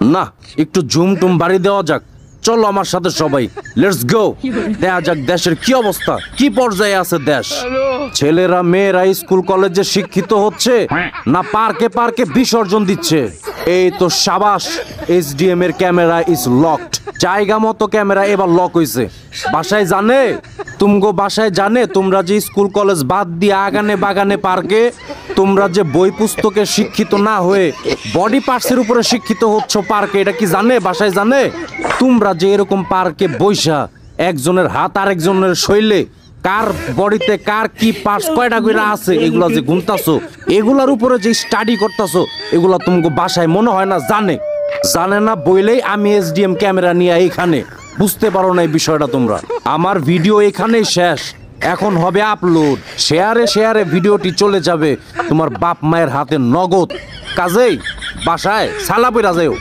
না, একটু ঝুম টুম বাড়ি দেওয়া যাক। চলো আমার সাথে সবাই, লেটস গো। দেখা যাক দেশের কি অবস্থা, কি পর্যায়ে আছে দেশ। ছেলেরা মেয়েরা স্কুল কলেজে শিক্ষিত হচ্ছে না পার্কে পার্কে বিসর্জন দিচ্ছে? এই তো সাবাস, এইচডিএম এর ক্যামেরা ইজ লকড। জায়গা মতো ক্যামেরা এবার লক হইছে। বাসায় জানে, তুমগো বাসায় জানে তোমরা যে স্কুল কলেজ বাদ দিয়ে আগানে বাগানে পার্কে, তোমরা যে বই পুস্তকে শিক্ষিত না হয়ে বডি পার্টসের উপরে শিক্ষিত হচ্ছ পার্কে, এটা কি জানে? বাসায় জানে? তোমরা যে এরকম পার্কে বইসা একজনের হাত আরেকজনের শৈলে, কার বডিতে কার কি পার্টস কয়টা করে আছে এগুলা যে গুনতাছো, এগুলার উপরে যে স্টাডি করতাছো, এগুলা তোমাকে বাসায় মনে হয় না জানে? জানে না বইলেই আমি এসডিএম ক্যামেরা নিয়ে এইখানে। বুঝতে পারো না এই বিষয়টা তোমরা? আমার ভিডিও এখানেই শেষ, এখন হবে আপলোড। শেয়ারে শেয়ারে ভিডিওটি চলে যাবে তোমার বাপ মায়ের হাতে নগদ। কাজেই বাসায় সালা পেরা যাও।